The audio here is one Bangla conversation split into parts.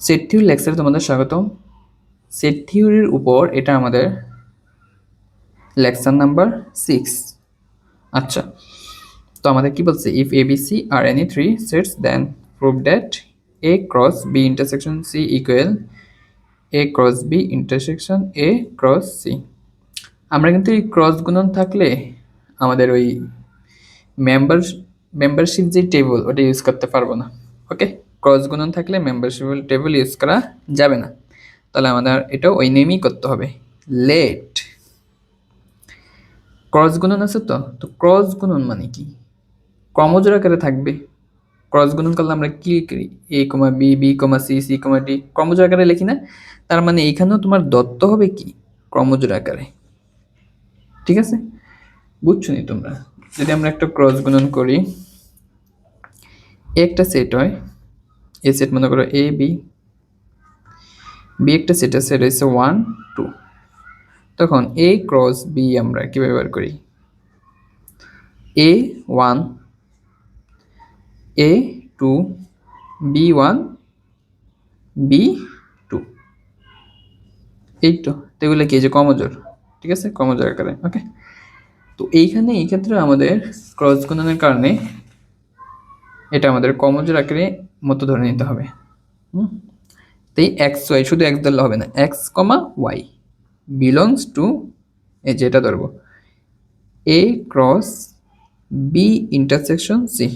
সেট থিওরি লেকচারে তোমাদের স্বাগতম। সেট থিওরির উপর এটা আমাদের লেকচার নাম্বার 6। আচ্ছা, তো আমাদের কি বলছে, if A B C are any three sets then prove that A cross B intersection C equal A cross B intersection A cross C. আমরা কিন্তু এই ক্রস গুণন থাকলে আমাদের ওই মেম্বারশিপ যে টেবল ওটা ইউজ করতে পারবো না। ওকে, ক্রস গুণন থাকলে মেম্বারশিপ টেবল ইউজ করা যাবে না। তাহলে আমাদের এটা ওই নেমই করতে হবে, লেট ক্রস গুণন আছে। তো ক্রস গুণন মানে কি, ক্রমজোড় আকারে থাকবে। ক্রস গুণন করলে আমরা কি করি, এ কমা B, B comma C, c comma D ক্রমজোড় আকারে লিখি না? তার মানে এইখানেও তোমার দত্ত হবে কি, ক্রমজোড় আকারে। ঠিক আছে, বুঝছো নি তোমরা? যদি আমরা একটা ক্রস গুণন করি, একটা সেট হয়, এ সেট মনে করো এ বি, বি একটা সেট আছে, এটা হচ্ছে 1 2। তখন এ ক্রস বি আমরা কি ব্যবহার করি, এ 1 এ 2 বি 1 বি 2, এই তো। এগুলো কি, যে ক্রমজোড়। ঠিক আছে, ক্রমজোড় আকারে। ওকে, তো এইখানে এই ক্ষেত্রে আমাদের ক্রস গুণনের কারণে এটা আমাদের ক্রমজোড় আকারে মতো ধরে নিতে হবে। তো এই এক্স ওয়াই, শুধু এক্স ধরলে হবে না, x comma y belongs to, এই যেটা ধরবো A cross B intersection C.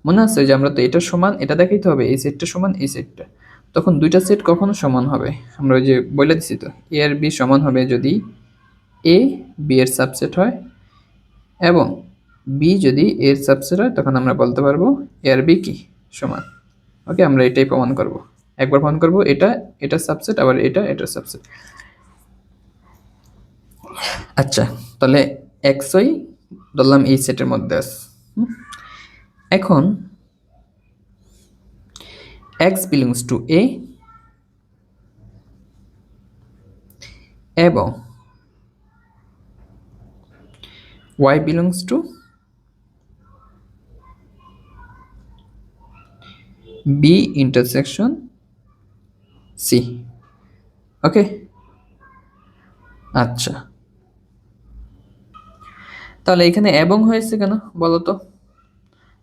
মনে আছে যে আমরা তো এটা সমান এটা দেখাইতে হবে, এই সেটটা সমান এই সেটটা। তখন দুইটা সেট কখনো সমান হবে, আমরা ওই যে বলে দিছি তো, এ আর বি সমান হবে যদি এ বি এর সাবসেট হয় এবং বি যদি এর সাবসেট হয়, তখন আমরা বলতে পারবো এ আর বি কি সমান। ওকে, আমরা এটাই প্রমাণ করব। একবার প্রমাণ করব এটা এটা সাবসেট, আবার এটা এটার সাবসেট। আচ্ছা, তাহলে এক্স ওয়াই ধরলাম এই সেটের মধ্যে আছে। এখন এক্স বিলংস টু এ এবং y belongs to b intersection c. ওকে, আচ্ছা, তাহলে এখানে এবং হয়েছে কেন বলো তো?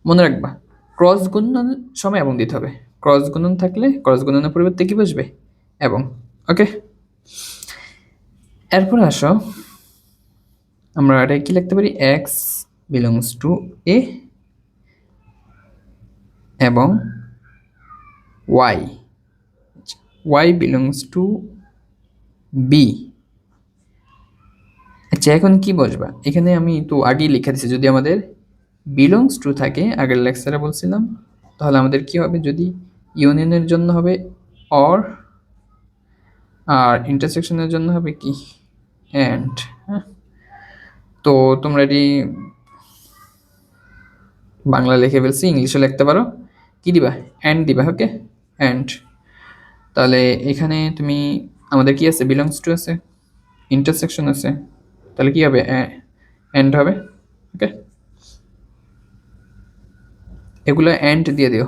মনে রাখবা, ক্রস গুণন সময় এবং দিতে হবে। ক্রস গুণন থাকলে ক্রস গুণনের পরিবর্তে কি বসবে, এবং। ওকে, এরপর আসো আমরা এটা কি লিখতে পারি, এক্স বিলংস টু এ এবং y, y belongs to B. আচ্ছা, এখন কি বসবা এখানে, আমি তো আগেই লিখে দিচ্ছি, যদি আমাদের বিলংস টু থাকে, আগের লেকচারে বলছিলাম, তাহলে আমাদের কি হবে, যদি ইউনিয়নের জন্য হবে অর, আর ইন্টারসেকশনের জন্য হবে কি অ্যান্ড। হ্যাঁ, তো তোমরা এটি বাংলা লিখে ফেলছি, ইংলিশে লিখতে পারো, কি দিবা, অ্যান্ড দিবা। ওকে, অ্যান্ড। তাহলে এখানে তুমি আমাদের কি আছে, বিলংস টু আছে, ইন্টারসেকশন আছে, তাহলে কি হবে, অ্যান্ড হবে। ওকে, এগুলো অ্যান্ড দিয়ে দিও।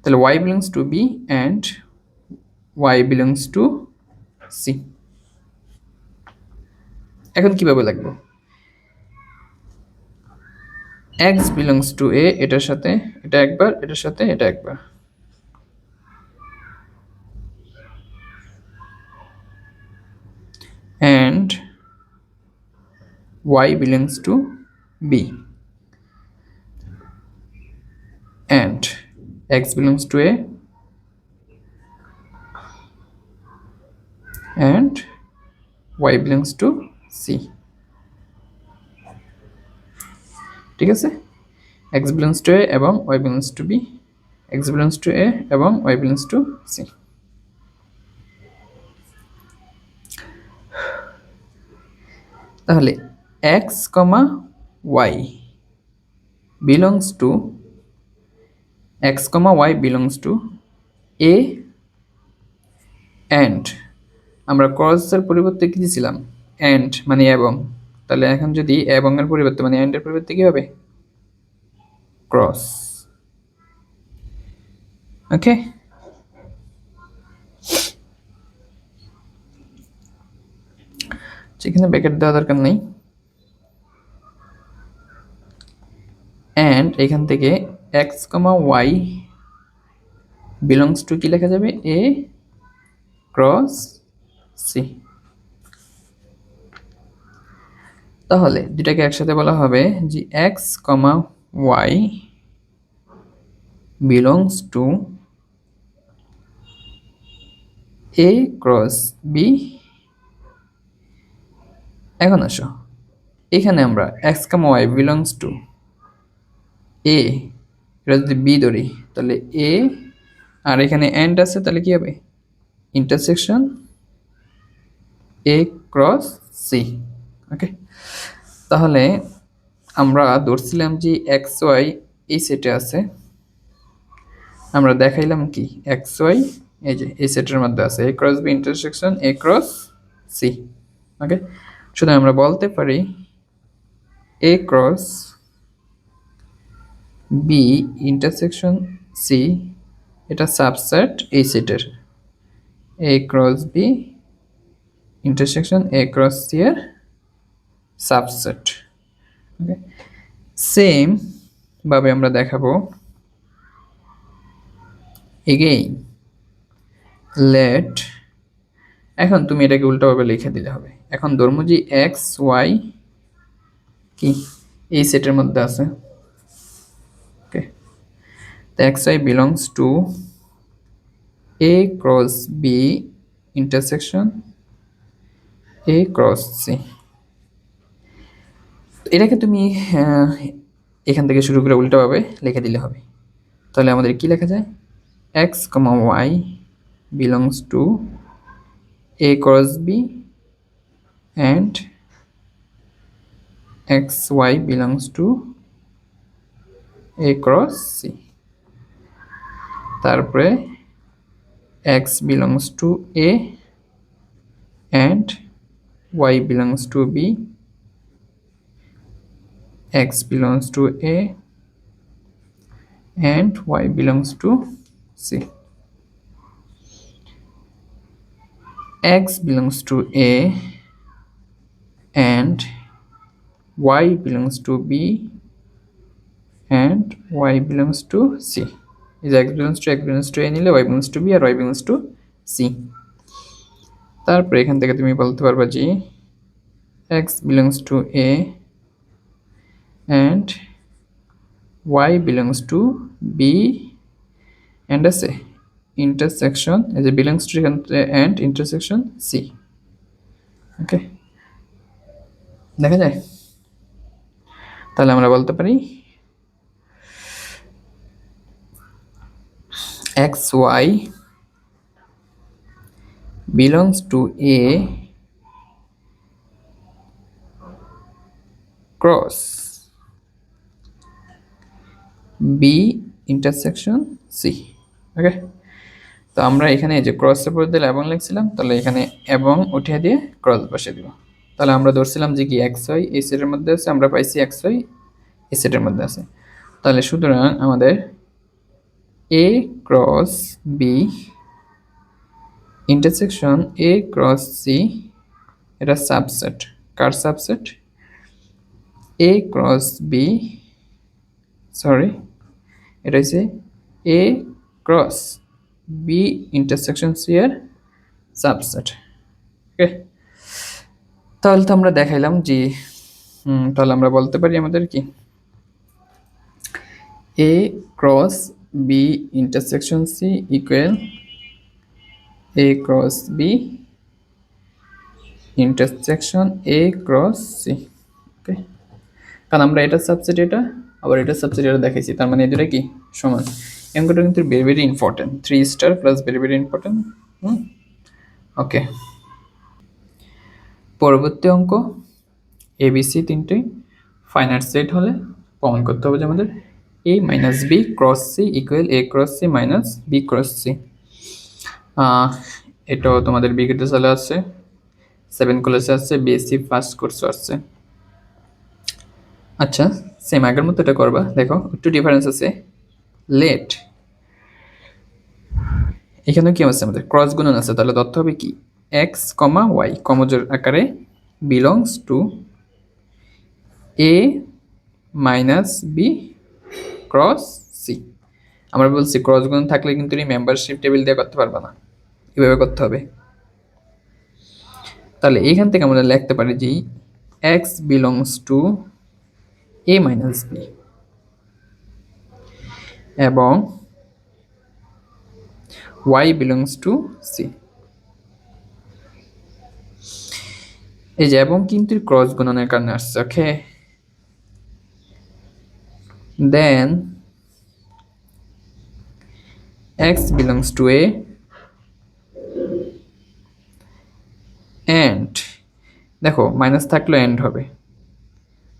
তাহলে y belongs to b and y belongs to c। এখন কিভাবে লিখবো, x belongs to a, এটার সাথে এটা একবার, এটার সাথে এটা একবার, and y belongs to b and x belongs to a and y belongs to c। ঠিক আছে, x belongs to a এবং y belongs to b, x belongs to a এবং y belongs to c। তাহলে x, y belongs to x, y belongs to a and আমরা ক্রসের পরিবর্তে কি দিয়েছিলাম, and মানে এবং। তাহলে এখন যদি এবং এর পরিবর্তে মানে and এর পরিবর্তে কি হবে, ক্রস। ওকে, এখানে ব্র্যাকেট দেওয়া দরকার নেই। অ্যান্ড এখান থেকে x comma y belongs to কি লেখা যাবে, এ ক্রস সি। তাহলে দুটাকে একসাথে বলা হবে যে x comma y belongs to A cross B. এখন আসো, এখানে আমরা x comma y belongs to A, এটা যদি বি ধরি তাহলে এ, আর এখানে এন্ড আছে তাহলে কি হবে, ইন্টারসেকশন এ ক্রস সি। ওকে, তাহলে আমরা ধরছিলাম যে এক্স ওয়াই এই সেটে আছে, আমরা দেখাইলাম কি এক্স ওয়াই এই যে এই সেটের মধ্যে আছে, A cross B intersection A cross C. Okay, শুধু আমরা বলতে পারি A cross B intersection C এটা সাবসেট এই সেটের, A cross B intersection A cross C এর সাবসেট। ওকে, সেম ভাবে আমরা দেখাবো এগেইন লেট, এখন তুমি এটাকে উল্টোভাবে লিখে দিলে হবে। এখন ধরবো যে এক্স ওয়াই কি এই সেটের মধ্যে আছে। ওকে, তো x y belongs to A cross B intersection A cross C. এটাকে তুমি এখান থেকে শুরু করে উল্টোভাবে লিখে দিলে হবে। তাহলে আমাদের কি লেখা যায়, x comma y belongs to A cross B and x y belongs to A cross C. তারপরে x belongs to A and y belongs to B, x belongs to A and y belongs to C. X belongs to A and y belongs to B and y belongs to C. Is x belongs to A নিলে y belongs to B আর y belongs to C। তারপরে এখান থেকে তুমি বলতে পারবা যে x belongs to A and y belongs to B and আছে intersection as a belongs to and intersection C। ওকে, দেখা যায়। তাহলে আমরা বলতে পারি xy belongs to A cross B intersection C। ওকে, তো আমরা এখানে যে ক্রস এর পর দিলে এবং লিখছিলাম, তাহলে এখানে এবং উঠিয়ে দিয়ে ক্রস বসিয়ে দিব। তাহলে আমরা ধরছিলাম যে কি এক্স ওয়াই এই সেটের মধ্যে আছে, আমরা পাইছি এক্স ওয়াই এই সেটের মধ্যে আছে। তাহলে সুতরাং আমাদের A cross B intersection A cross C এটা সাবসেট, কার subset, A cross B, sorry এটা হচ্ছে A cross B intersection C এর সাবসেট। ওকে, তাহলে তো আমরা দেখাইলাম যে তাহলে আমরা বলতে পারি আমাদের কি A cross B intersection C equal A cross B intersection A cross C. Okay, কারণ আমরা এটা সাবসেট এটা আবার এটা সাবসেট এটা দেখাইছি, তার মানে এই দুটো কি সমান। অঙ্কটা কিন্তু very very important, 3 star plus very very important. Okay, পরবর্তী অঙ্ক এবিসি তিনটেই ফাইনাইট সেট হলে প্রমাণ করতে হবে যে আমাদের A minus B cross C equal A cross C minus B cross C. এটাও তোমাদের বিকেটে চলে আসছে, 7 ক্লাসে আসছে, বিএসসি ফার্স্ট কোর্সও আসছে। আচ্ছা, সেম আগের মতো এটা করবা, দেখো একটু ডিফারেন্স আছে। লেট এখানেও কি আছে আমাদের ক্রস গুণন আছে, তাহলে তথ্য হবে কি এক্স কমা ওয়াই কমজোর আকারে belongs to A minus B cross C. আমরা বলছি ক্রস গুণ থাকলে কিন্তু এই মেম্বারশিপ টেবিল দিয়ে করতে পারবে না, এভাবে করতে হবে। তাহলে এইখান থেকে আমরা লিখতে পারি যে x belongs to A minus B এবং y belongs to c। এই যে এবং কিন্তু ক্রস গুণনের কারণে আসছে। ওকে, দেন x belongs to a and দেখো মাইনাস থাকলে এন্ড হবে,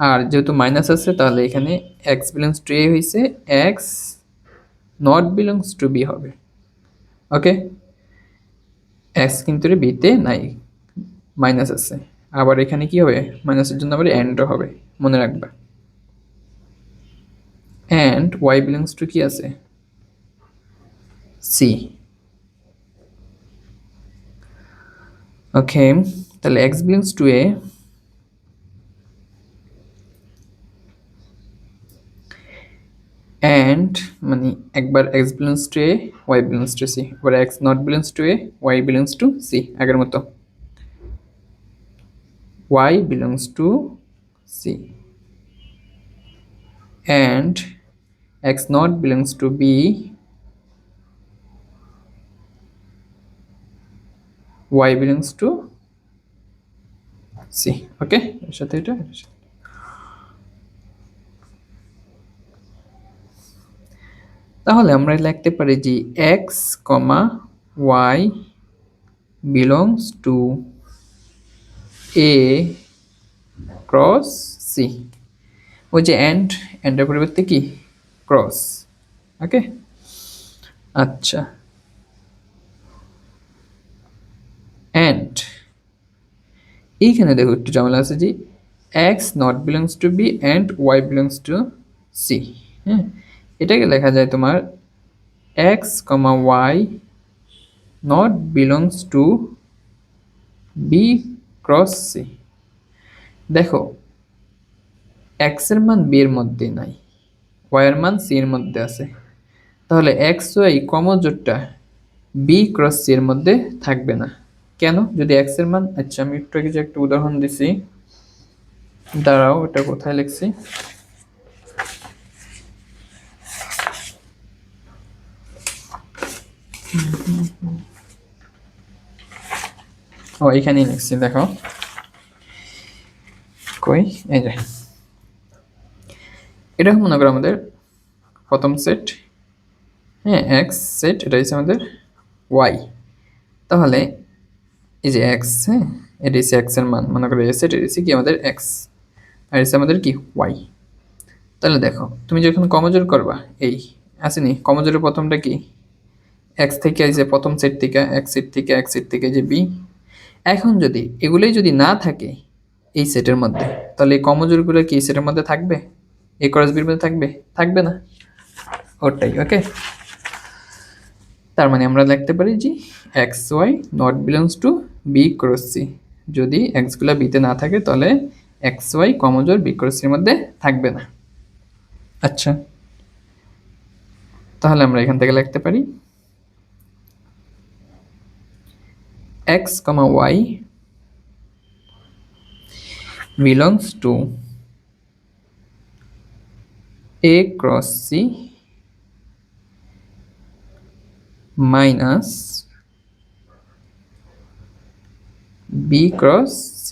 আর যেহেতু মাইনাস আছে তাহলে এখানে x belongs to a হয়েছে, x not belongs to b হবে। ওকে, x কিন্তু b তে নাই, মাইনাস আছে, আবার এখানে কি হবে মাইনাসের জন্য আবার এন্ডও হবে, মনে রাখবা। and y belongs to কি আছে c। ওকে, তাহলে x belongs to a and মানে একবার x belongs to a y belongs to c, আবার x not belongs to a y belongs to c, আগের মতো y belongs to c and x not belongs to b y belongs to c। ওকে, এর সাথে এটা তাহলে আমরা লিখতে পারি যে x, y belongs to a cross c। ওই যে এন্ডের পরিবর্তে কি ক্রস। ওকে, আচ্ছা, এন্ড এইখানে দেখো একটু ঝামেলা আছে যে x not belongs to B and y belongs to C. হ্যাঁ, এটাকে লেখা যায় তোমার x, y not belongs to B cross C. দেখো x এর মান b এর মধ্যে নাই, y এর মান c এর মধ্যে আছে, তাহলে x y কমজোরটা b cross c এর মধ্যে থাকবে না। কেন? যদি x এর মান, আচ্ছা আমি একটু আগে যে একটা উদাহরণ দিছি, দাঁড়াও এটা কোথায় লিখছি, ও এখানেই লিখছি, দেখো কই, এই যে এটা মনে করো আমাদের প্রথম সেট, হ্যাঁ এক্স সেট, এটা হচ্ছে আমাদের ওয়াই। তাহলে এই যে এক্স, হ্যাঁ এটা হচ্ছে এক্স এর মান, মনে করো এ সেট, এটা হচ্ছে কি আমাদের এক্স, আর হচ্ছে আমাদের কি ওয়াই। তাহলে দেখো তুমি যখন কমজোর করবা, এই আসেনি কমজোরের প্রথমটা কি এক্স থেকে, এই যে প্রথম সেট থেকে এক্স সেট থেকে এক্স সেট থেকে যে বি। এখন যদি এগুলোই যদি না থাকে এই সেটের মধ্যে, তাহলে এই কমজোরগুলো কি সেটের মধ্যে থাকবে, এ ক্রস বির মধ্যে থাকবে? থাকবে না, ওটাই। ওকে, তার মানে আমরা লিখতে পারি যে x y not belongs to B cross C. যদি এক্সগুলো বিতে না থাকে তাহলে এক্স ওয়াই কমজোর বি ক্রস সির মধ্যে থাকবে না। আচ্ছা, তাহলে আমরা এখান থেকে লিখতে পারি x, y belongs to A cross C minus B cross C।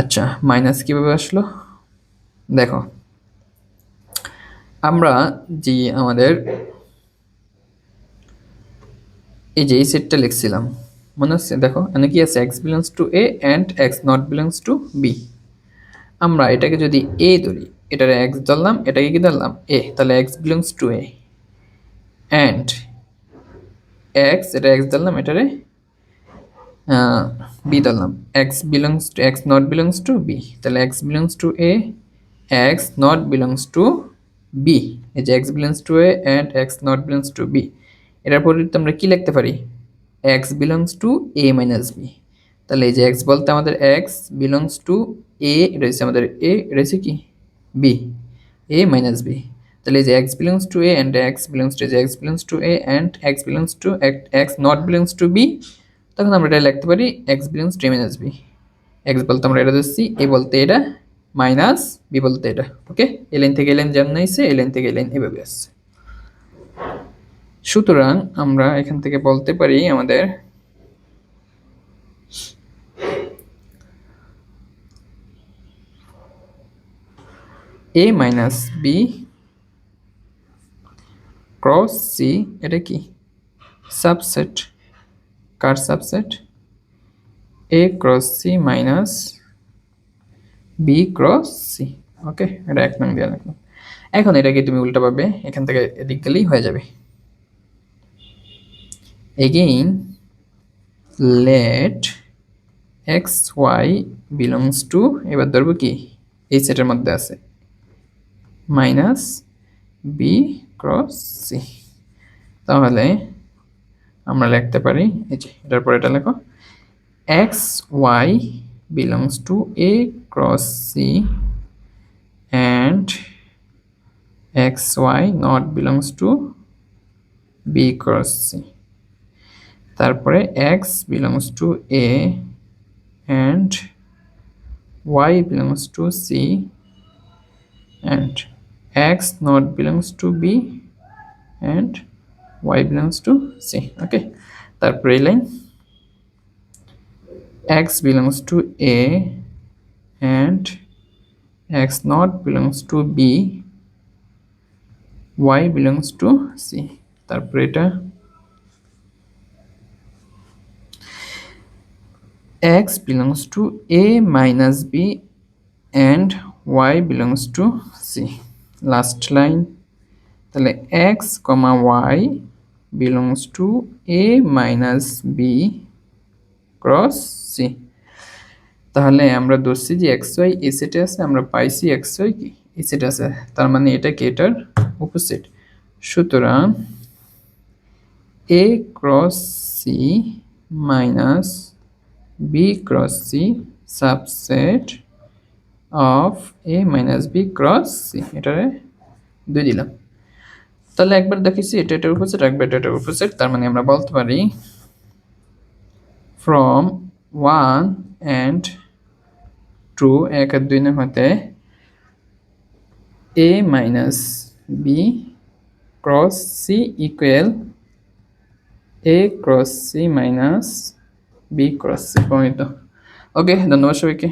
আচ্ছা, মাইনাস কিভাবে আসলো দেখো, আমরা যে আমাদের এই যে এই সেটটা লিখছিলাম মনে হচ্ছে, দেখো এখানে কি আছে x belongs to A and x not belongs to B. আমরা এটাকে যদি এ ধরি, এটারে এক্স ধরলাম, এটাকে কি ধরলাম এ, তাহলে x belongs to A and x, এটা এক্স ধরলাম, এটারে বি ধরলাম, x belongs to x not belongs to B, তাহলে x belongs to A x not belongs to B. এই যে x belongs to A and x not belongs to B, এটার পরিবর্তে আমরা কি লিখতে পারি x belongs to A minus B. তাহলে এই যে এক্স বলতে আমাদের এক্স বিলংস টু এ, রয়েছে আমাদের এ, রয়েছে কি বি, এ মাইনাস বি। তাহলে এই যে x belongs to A and x belongs to, যে x belongs to A and x belongs to x not belongs to B, তখন আমরা এটা লিখতে পারি x belongs to A minus B. X বলতে আমরা এটা ধরছি, এ বলতে এটা, মাইনাস বি বলতে এটা। ওকে, এই লাইন থেকে এই লাইন যেমন নিয়েছে, এই লাইন থেকে এই লাইন এভাবে আসছে। সুতরাং আমরা এখান থেকে বলতে পারি আমাদের A minus B cross C, এটা কি সাবসেট, কার subset, A cross C minus B cross C. Okay, এটা 1 নং দিয়ে রাখলাম। এখন এটাকে তুমি উল্টা পাবে, এখান থেকে এদিক গেলেই হয়ে যাবে। Again let x y belongs to, এবার ধরবো কি এই সেটের মধ্যে আছে মাইনাস বি ক্রস সি। তাহলে আমরা লিখতে পারি, এই যে এটার পরে এটা লেখো, x y belongs to A cross C and x y not belongs to B cross C. তারপরে x belongs to A and y belongs to C and x not belongs to B and y belongs to c. Okay, তারপরে এই line x belongs to a and x not belongs to b, y belongs to c। তারপরে এটা x belongs to a minus b and y belongs to c। Last line, তাহলে x, y belongs to a minus b cross C. তাহলে আমরা ধরছি যে এক্স ওয়াই এই সেটে আছে, আমরা পাইছি এক্স ওয়াই কি এই সেটে আছে, তার মানে এটা কি এটার অপোজিট। সুতরাং A cross C minus B cross C subset of A minus B cross C, এটারে 2 দিলাম। তাহলে একবার দেখেছি এটা এটার অপোজিট, একবার এটার অপোজিট, তার মানে আমরা বলতে পারি from 1 and 2 1 আর 2 হতে a minus b cross c equal a cross c minus b cross c প্রমাণিত। ওকে, ধন্যবাদ সবাইকে।